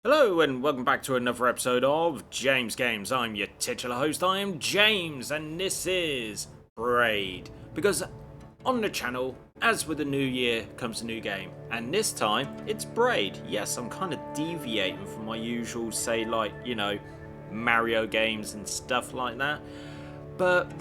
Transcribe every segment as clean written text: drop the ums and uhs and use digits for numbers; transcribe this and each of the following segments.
Hello and welcome back to another episode of James Games. I'm your titular host, I am James, and this is Braid. Because on the channel, as with the new year, comes a new game. And this time, it's Braid. Yes, I'm kind of deviating from my usual, say like, Mario games and stuff like that. But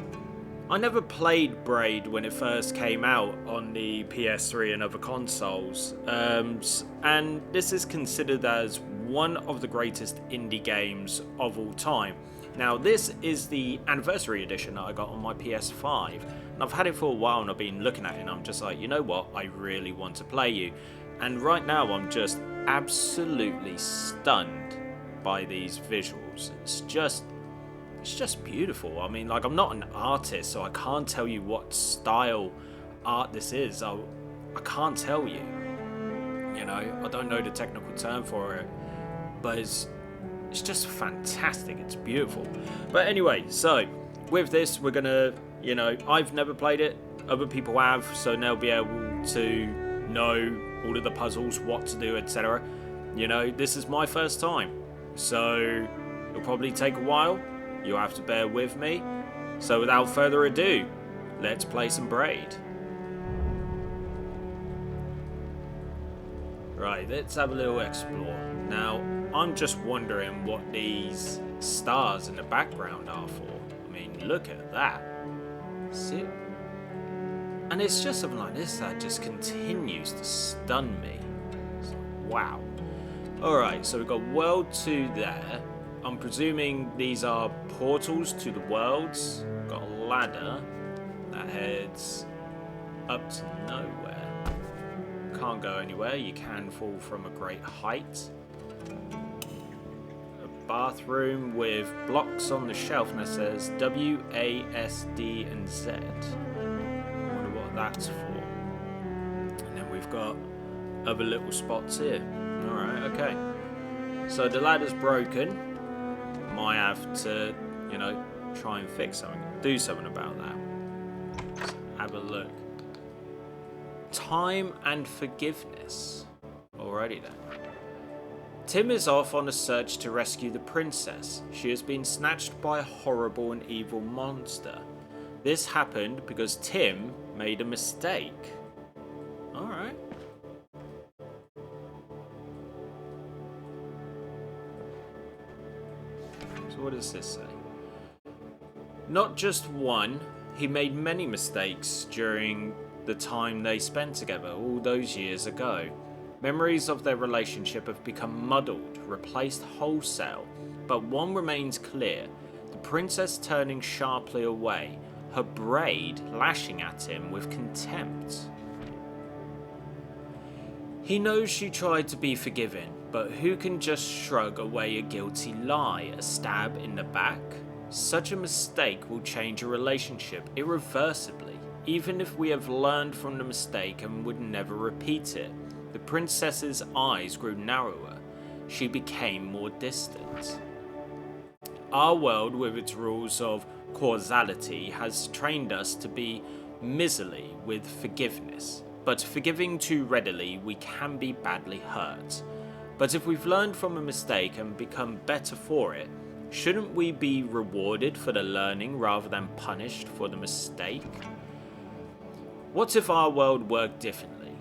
I never played Braid when it first came out on the PS3 and other consoles, and this is considered as one of the greatest indie games of all time. Now, this is the anniversary edition that I got on my PS5, and I've had it for a while and I've been looking at it and I'm just like, you know what, I really want to play you. And right now I'm just absolutely stunned by these visuals. It's just beautiful. I mean, like, I'm not an artist, so I can't tell you what style art this is. I can't tell you. I don't know the technical term for it, but it's just fantastic. It's beautiful. But anyway, so with this, we're gonna, I've never played it. Other people have, so they'll be able to know all of the puzzles, what to do, etc. This is my first time, so it'll probably take a while. You'll have to bear with me. So without further ado, let's play some Braid. Right, let's have a little explore. Now, I'm just wondering what these stars in the background are for. I mean, look at that. See? And it's just something like this that just continues to stun me. It's like, wow. Alright, so we've got World 2 there. I'm presuming these are portals to the worlds. Got a ladder that heads up to nowhere. Can't go anywhere. You can fall from a great height. A bathroom with blocks on the shelf and it says W, A, S, D, and Z. I wonder what that's for. And then we've got other little spots here. Alright, okay. So the ladder's broken. Might have to, try and fix something, do something about that. Let's have a look. Time and forgiveness. Alrighty then. Tim is off on a search to rescue the princess. She has been snatched by a horrible and evil monster. This happened because Tim made a mistake. Alright. So what does this say? Not just one, he made many mistakes during the time they spent together all those years ago. Memories of their relationship have become muddled, replaced wholesale, but one remains clear. The princess turning sharply away, her braid lashing at him with contempt. He knows she tried to be forgiving, but who can just shrug away a guilty lie, a stab in the back? Such a mistake will change a relationship irreversibly, even if we have learned from the mistake and would never repeat it. The princess's eyes grew narrower. She became more distant. Our world, with its rules of causality, has trained us to be miserly with forgiveness. But forgiving too readily, we can be badly hurt. But if we've learned from a mistake and become better for it, shouldn't we be rewarded for the learning rather than punished for the mistake? What if our world worked differently?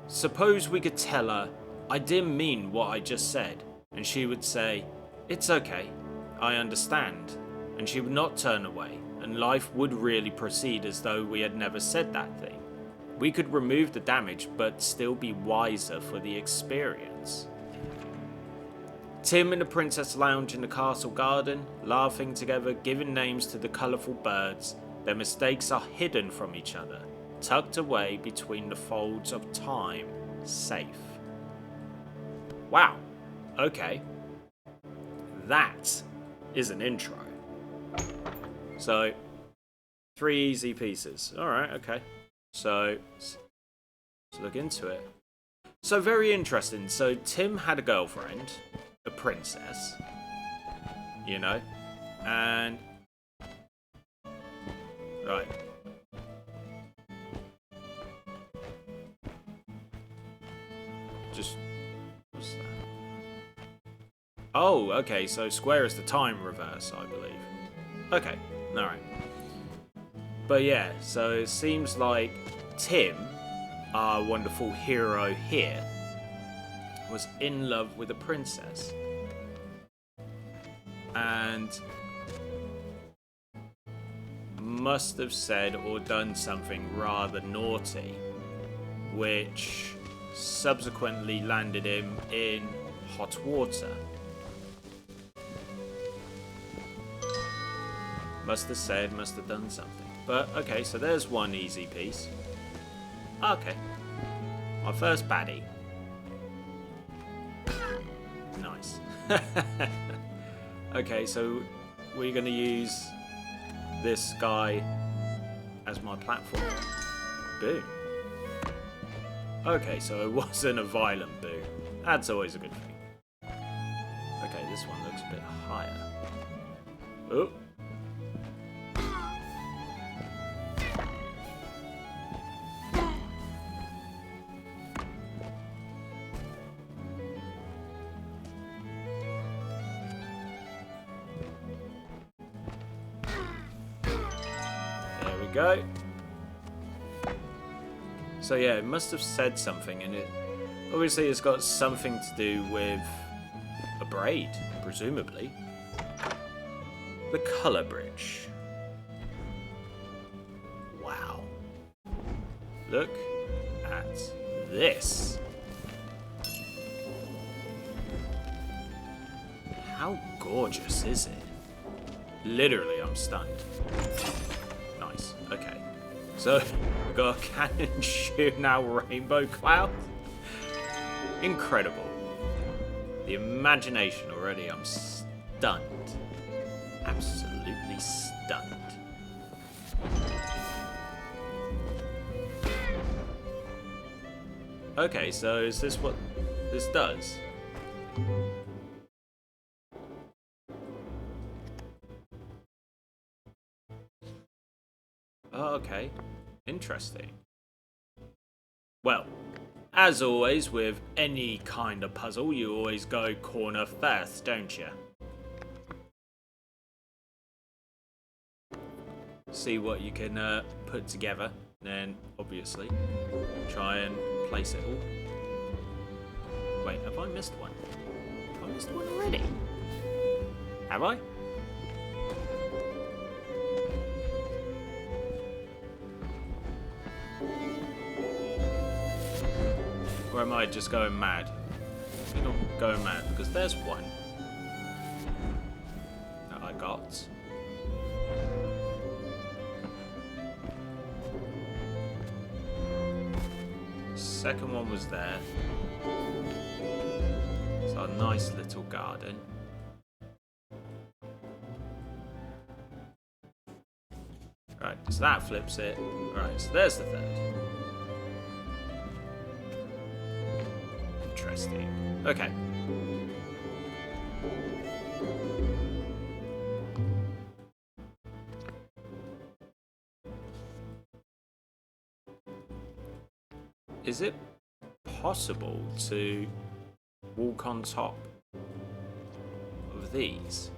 Suppose we could tell her, I didn't mean what I just said, and she would say, it's okay, I understand, and she would not turn away, and life would really proceed as though we had never said that thing. We could remove the damage, but still be wiser for the experience. Tim and the princess lounge in the castle garden, laughing together, giving names to the colourful birds. Their mistakes are hidden from each other, tucked away between the folds of time, safe. Wow, okay. That is an intro. So, 3 easy pieces. Alright, okay. So, let's look into it. So, very interesting. So, Tim had a girlfriend, a princess, and... Right. Just... What's that? Oh, okay, so square is the time reverse, I believe. Okay, alright. But yeah, so it seems like Tim, our wonderful hero here, was in love with a princess. And must have said or done something rather naughty, which subsequently landed him in hot water. Must have said, must have done something. But okay, so there's one easy piece. Okay. My first baddie. Nice. Okay, so we're going to use this guy as my platform. Boom. Okay, so it wasn't a violent boo. That's always a good thing. Okay, this one looks a bit higher. Oh. There we go. So yeah, it must have said something, and it obviously it's got something to do with a braid, presumably. The colour bridge. Wow. Look at this. How gorgeous is it? Literally, I'm stunned. Nice. Okay. So, we've got a cannon shooting out rainbow cloud. Incredible. The imagination already, I'm stunned. Absolutely stunned. Okay, so is this what this does? Oh, okay. Interesting. Well, as always with any kind of puzzle, you always go corner first, don't you? See what you can put together, then obviously try and place it all. Wait, have I missed one? Have I missed one already? Have I? Or am I just going mad? I think I'm going mad because there's one that I got. Second one was there. It's our nice little garden. Right, so that flips it. Right, so there's the third. Interesting. Okay. Is it possible to walk on top of these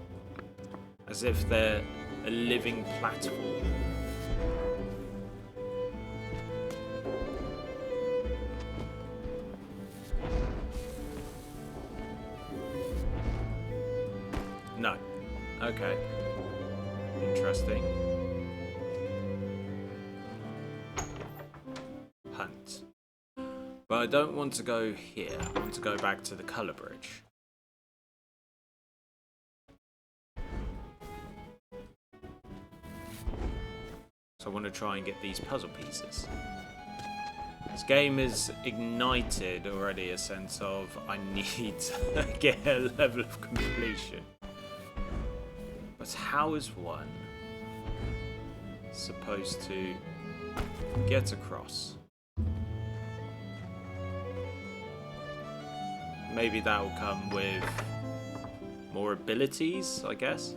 as if they're a living platform? No. Okay. Interesting. Hunt. But I don't want to go here. I want to go back to the colour bridge. So I want to try and get these puzzle pieces. This game is ignited already a sense of I need to get a level of completion. But how is one supposed to get across? Maybe that will come with more abilities, I guess.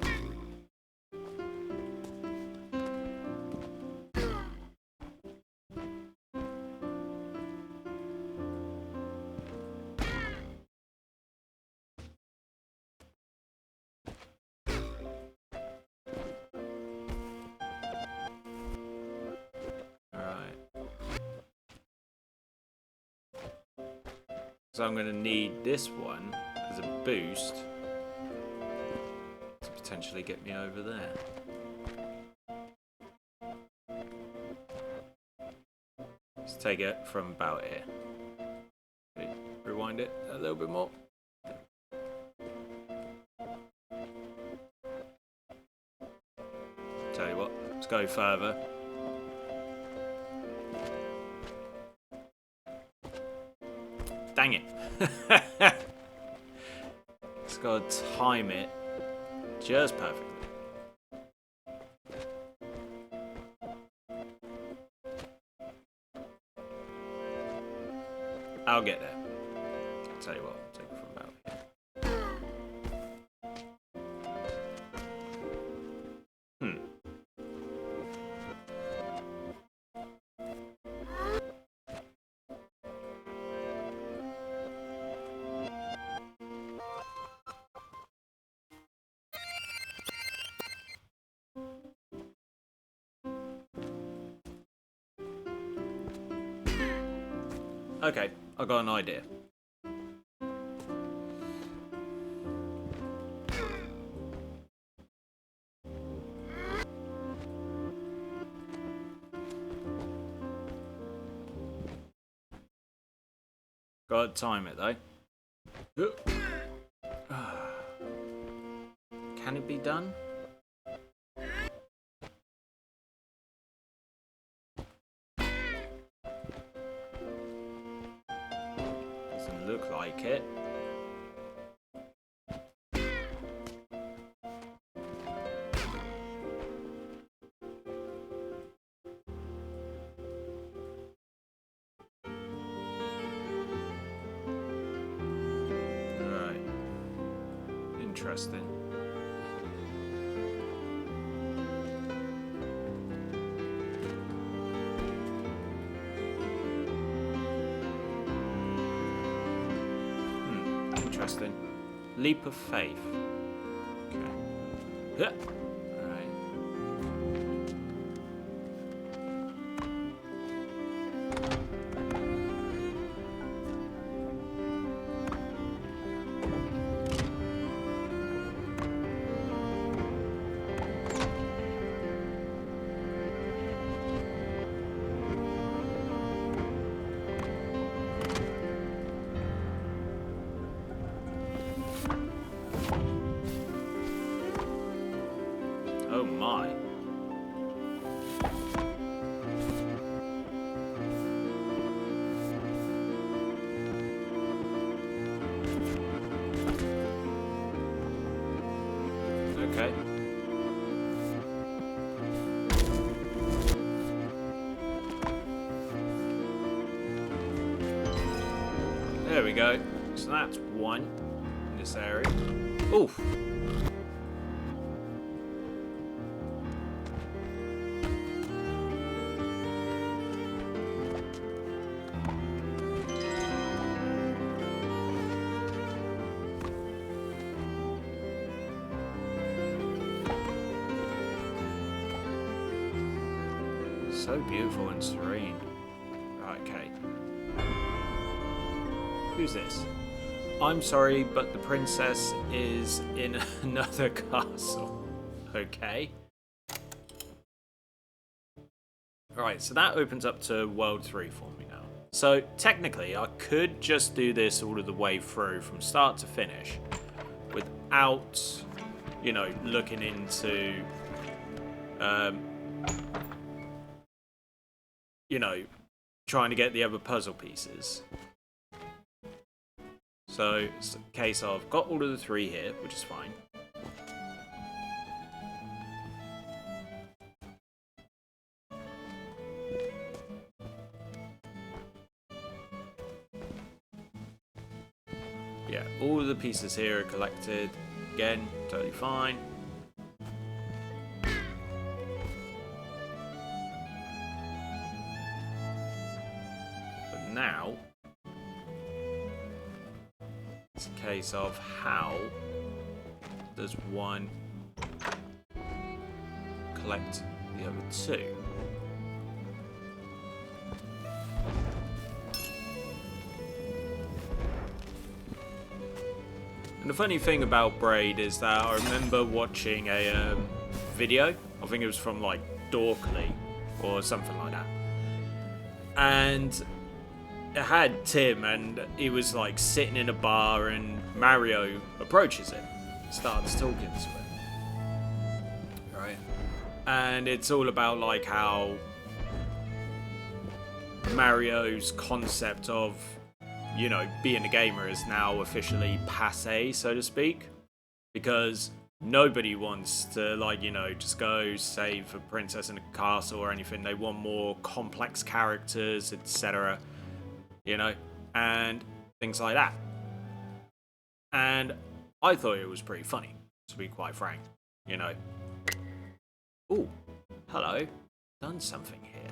So I'm going to need this one as a boost to potentially get me over there. Let's take it from about here. Okay, rewind it a little bit more. Tell you what, let's go further. Dang it. It's got to time it just perfectly. I'll get there. I'll tell you what, I'll take it from about here. Okay, I got an idea. Gotta time it though. Can it be done? Doesn't look like it. Right. Interesting. Interesting. Leap of faith. Okay. Alright. Oh my. Okay. There we go. So that's one in this area. Oof. So beautiful and serene. Right, okay. Who's this? I'm sorry, but the princess is in another castle. Okay. Right, so that opens up to World 3 for me now. So technically, I could just do this all of the way through from start to finish without, you know, looking into, you know, trying to get the other puzzle pieces. So it's a case of got all of the 3 here, which is fine. Yeah, all of the pieces here are collected. Again, totally fine. Now it's a case of how does one collect the other 2. And the funny thing about Braid is that I remember watching a video. I think it was from like Dorkly or something like that. And it had Tim, and he was like sitting in a bar, and Mario approaches him, starts talking to him. Right? And it's all about like how Mario's concept of, you know, being a gamer is now officially passé, so to speak, because nobody wants to, like, you know, just go save a princess in a castle or anything. They want more complex characters, etc., you know, and things like that. And I thought it was pretty funny, to be quite frank, you know. Ooh, hello, done something here.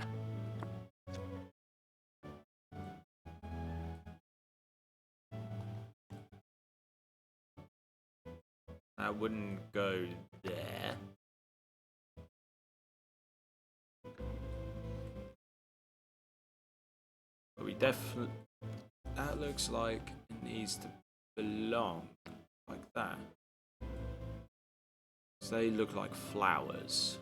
That wouldn't go there. But we definitely... That looks like it needs to belong like that. So they look like flowers.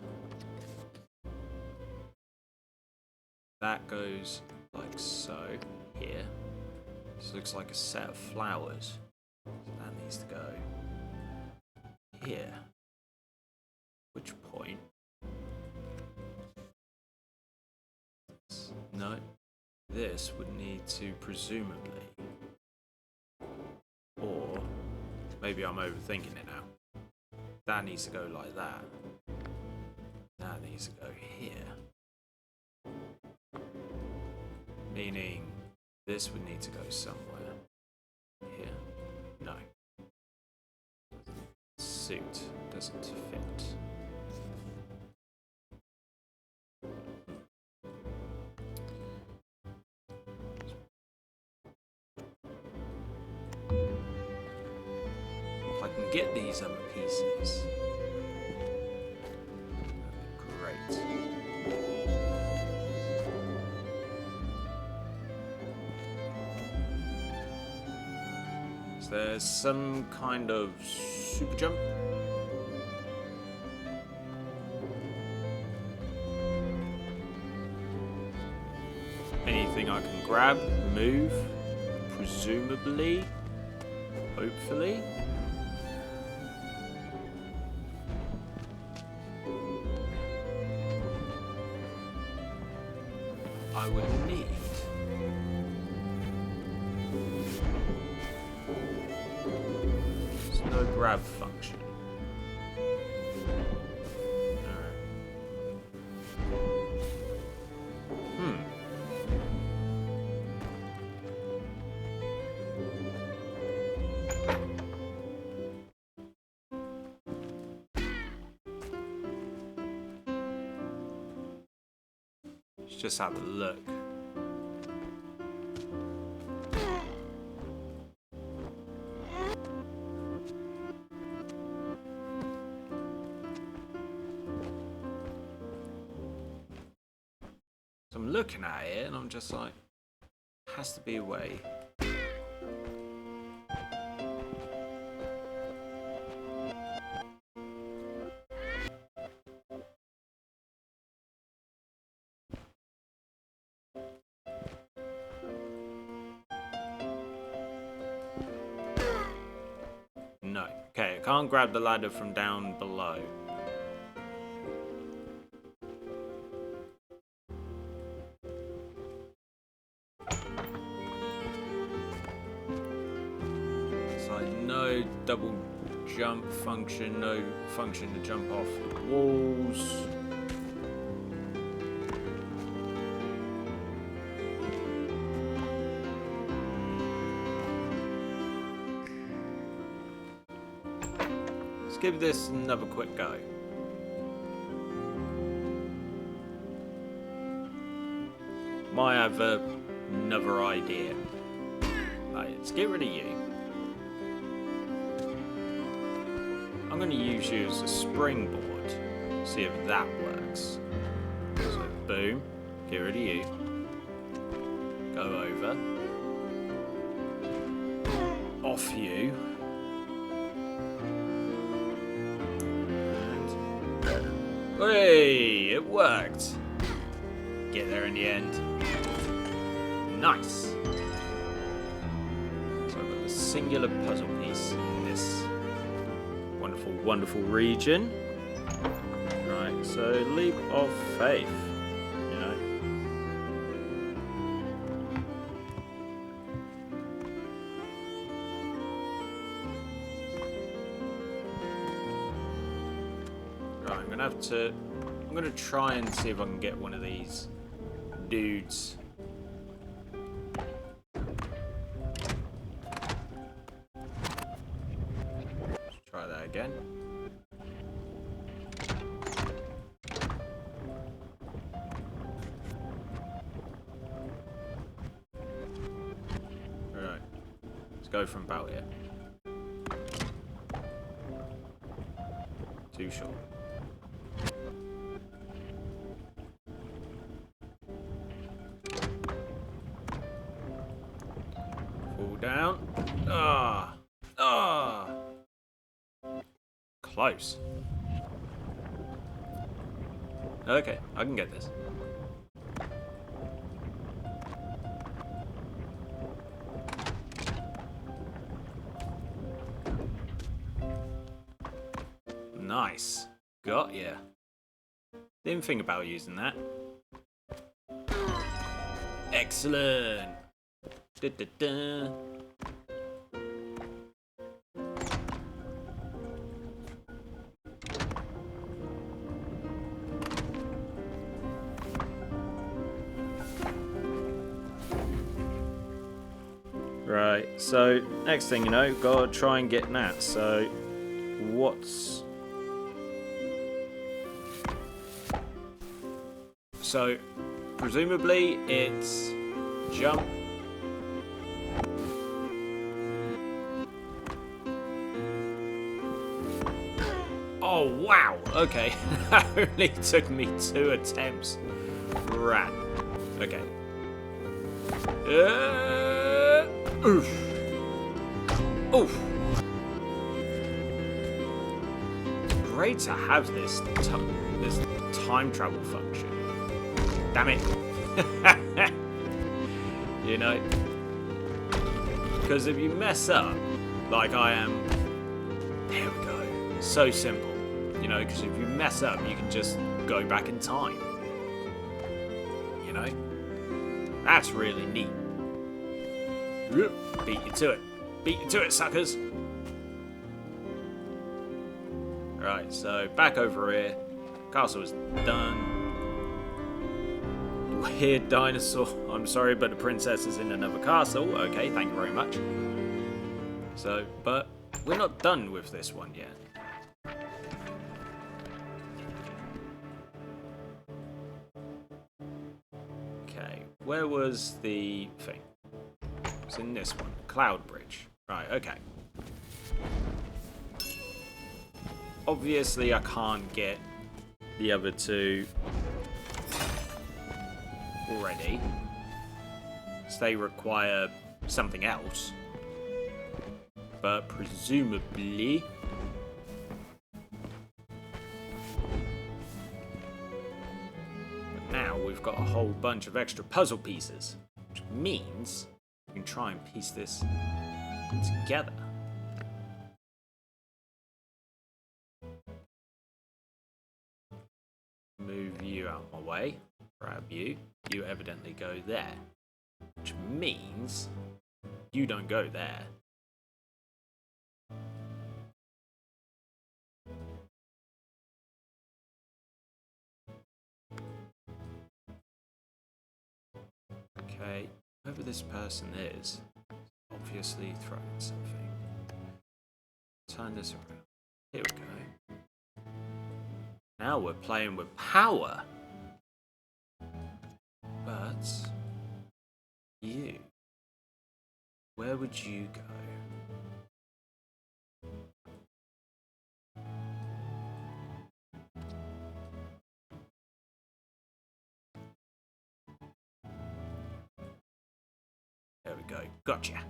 That goes like so here. This looks like a set of flowers. So that needs to go here. Which point? No. This would need to presumably, or maybe I'm overthinking it now. That needs to go like that. That needs to go here. Meaning this would need to go somewhere. Here? No. Suit doesn't fit. If I can get these other pieces, that'd be great. Is there some kind of super jump? Anything I can grab, move, presumably, hopefully. I would need there's no grab function. Just have a look. So I'm looking at it and I'm just like, has to be a way. No. Okay, I can't grab the ladder from down below. It's like no double jump function, no function to jump off the walls. Give this another quick go. Might have another idea. Let's get rid of you. I'm going to use you as a springboard. See if that works. So boom, get rid of you. Go over. Off you. Hey, it worked. Get there in the end. Nice. So I've got the singular puzzle piece in this wonderful, wonderful region. Right, so leap of faith. You know. Right, I'm gonna try and see if I can get one of these dudes. Let's try that again. Alright. Let's go from about here. Too short. Fall down. Close. Okay, I can get this. Nice. Got ya. Didn't think about using that. Excellent. Da, da, da. Right, so next thing you know, gotta try and get Nat. So, what's... So, presumably it's jump. Oh, wow, okay. That only took me 2 attempts. Rat. Okay. Oof. Oof. Great to have this time travel function. Damn it. You know? Because if you mess up, like I am... There we go. So simple. You know, because if you mess up, you can just go back in time. You know? That's really neat. Beat you to it. Beat you to it, suckers. Right, so back over here. Castle is done. Weird dinosaur. I'm sorry, but the princess is in another castle. Okay, thank you very much. So, but we're not done with this one yet. Okay, where was the thing? It's in this one. Cloud Bridge. Right, okay. Obviously, I can't get the other two already. So they require something else. But presumably... But now we've got a whole bunch of extra puzzle pieces. Which means we can try and piece this together. Move you out of my way. Grab you. You evidently go there. Which means you don't go there. Okay, whoever this person is obviously throwing something. Turn this around. Here we go. Now we're playing with power. But you, where would you go? There we go. Gotcha.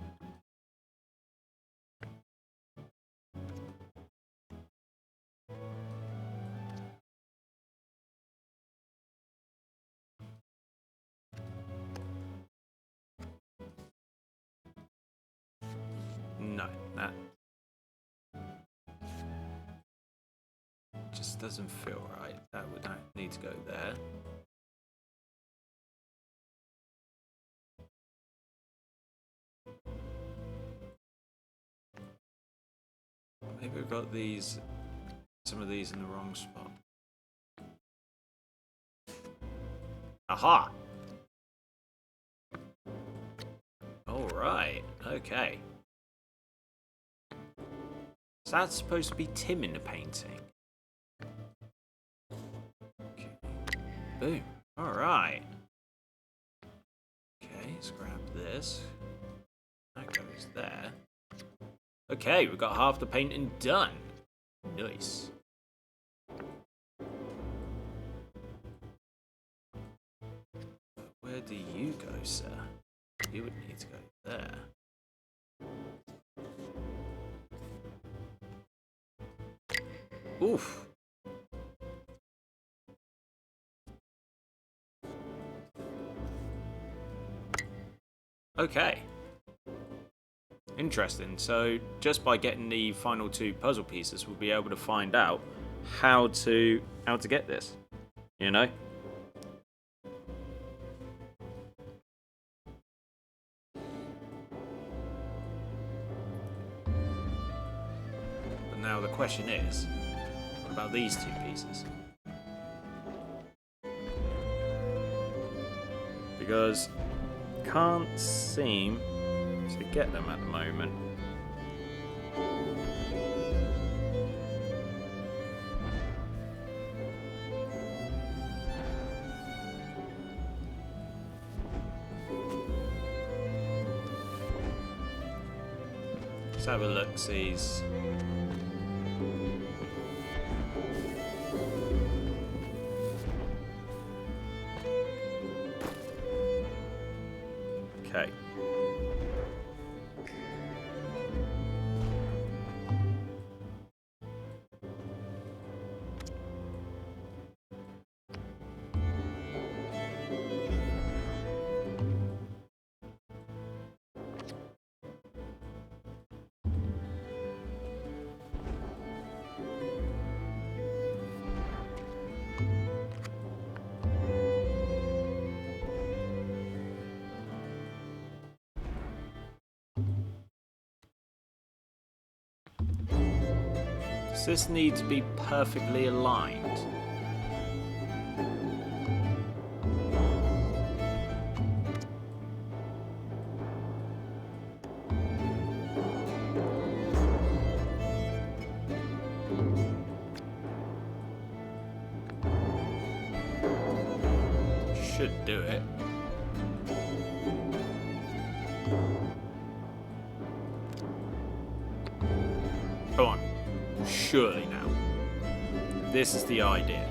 No, that just doesn't feel right. That would need to go there. Maybe we've got some of these in the wrong spot. Aha! Alright, okay. So that's supposed to be Tim in the painting. Okay. Boom. Alright. Okay, let's grab this. That goes there. Okay, we've got half the painting done. Nice. Where do you go, sir? You would need to go there. Oof. Okay. Interesting. So just by getting the final 2 puzzle pieces, we'll be able to find out how to get this. You know? But now the question is, what about these 2 pieces? Because can't seem to get them at the moment. Let's have a look, sees. Okay. Does this need to be perfectly aligned? Should do it. Come on. Surely now. This is the idea.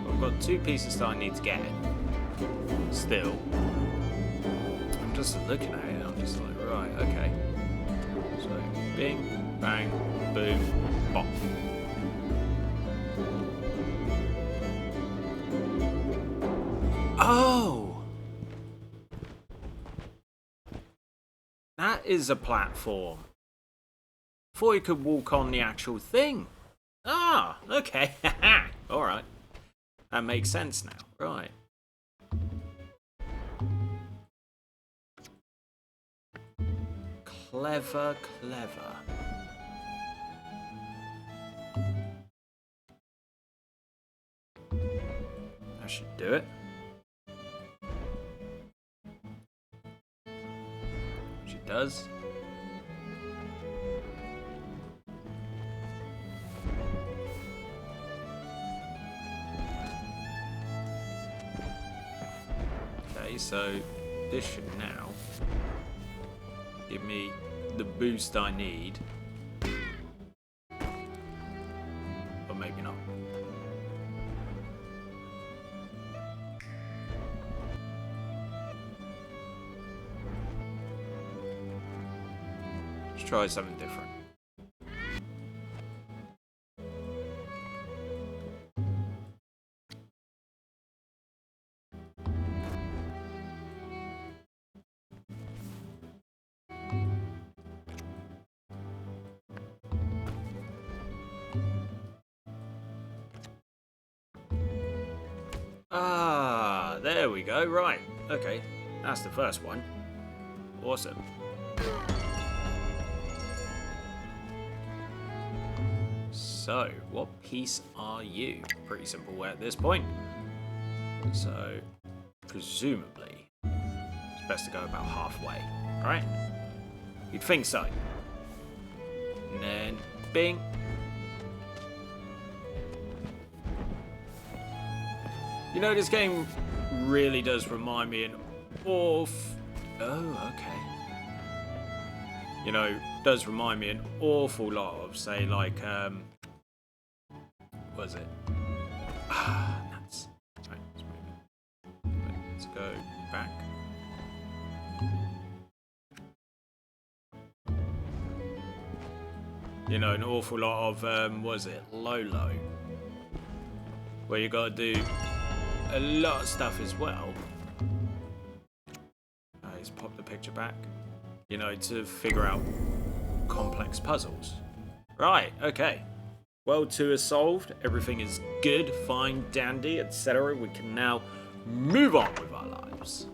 I've got 2 pieces that I need to get. Still. I'm just looking at it, I'm just like, right, okay. So, bing, bang, boom, bop. Oh! That is a platform. Thought you could walk on the actual thing. Ah, okay. Alright. That makes sense now. Right. Clever, clever. That should do it. Which it does. Okay, so this should now give me the boost I need. Or maybe not. Let's try something different. Ah, there we go. Right. Okay. That's the first one. Awesome. So, what piece are you? Pretty simple at this point. So, presumably, it's best to go about halfway, right? You'd think so. And then, bing. You know, this game really does remind me an awful... Oh, okay. You know, does remind me an awful lot of, say, like, what was it? Ah, nuts. Right, let's go back. You know, an awful lot of, what was it? Lolo. Where you gotta do a lot of stuff as well. Let's pop the picture back. You know, to figure out complex puzzles. Right, okay. World 2 is solved. Everything is good, fine, dandy, etc. We can now move on with our lives.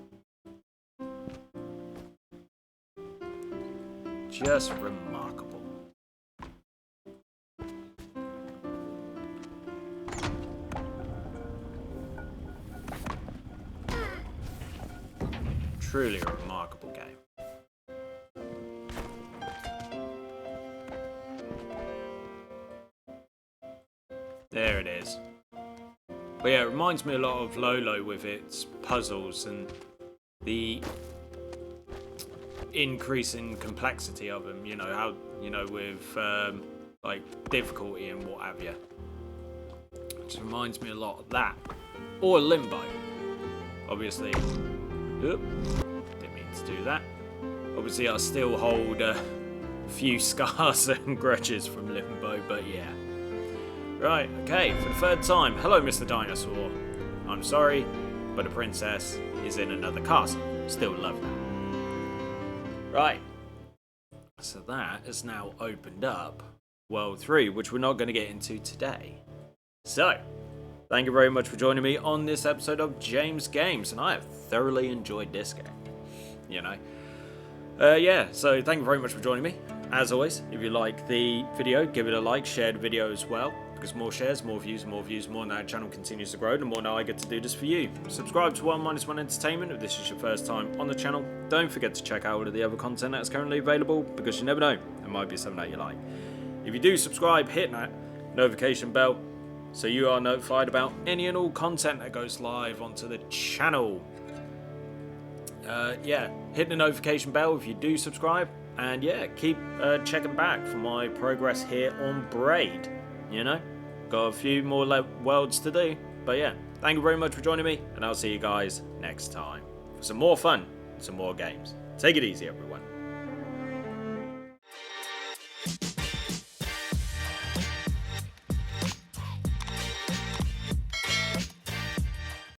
Just remarkable. Truly a remarkable game. There it is. But yeah, it reminds me a lot of Lolo with its puzzles and the increasing complexity of them. You know, how, you know, with like difficulty and what have you. Which reminds me a lot of that. Or Limbo. Obviously. Oop, didn't mean to do that. Obviously, I still hold a few scars and grudges from Limbo, but yeah. Right, okay, for the third time. Hello, Mr. Dinosaur. I'm sorry, but the princess is in another castle. Still love that. Right. So that has now opened up World 3, which we're not going to get into today. So, thank you very much for joining me on this episode of James Games, and I have thoroughly enjoyed this game. You know. Yeah, so thank you very much for joining me. As always, if you like the video, give it a like, share the video as well, because more shares, more views, more than that channel continues to grow, the more now I get to do this for you. Subscribe to 1-1 Entertainment if this is your first time on the channel. Don't forget to check out all of the other content that's currently available, because you never know, there might be something that you like. If you do subscribe, hit that notification bell so you are notified about any and all content that goes live onto the channel. Yeah, hit the notification bell if you do subscribe, and yeah, keep checking back for my progress here on Braid. You know, got a few more worlds to do, but yeah, thank you very much for joining me, and I'll see you guys next time for some more fun, some more games. Take it easy, everyone.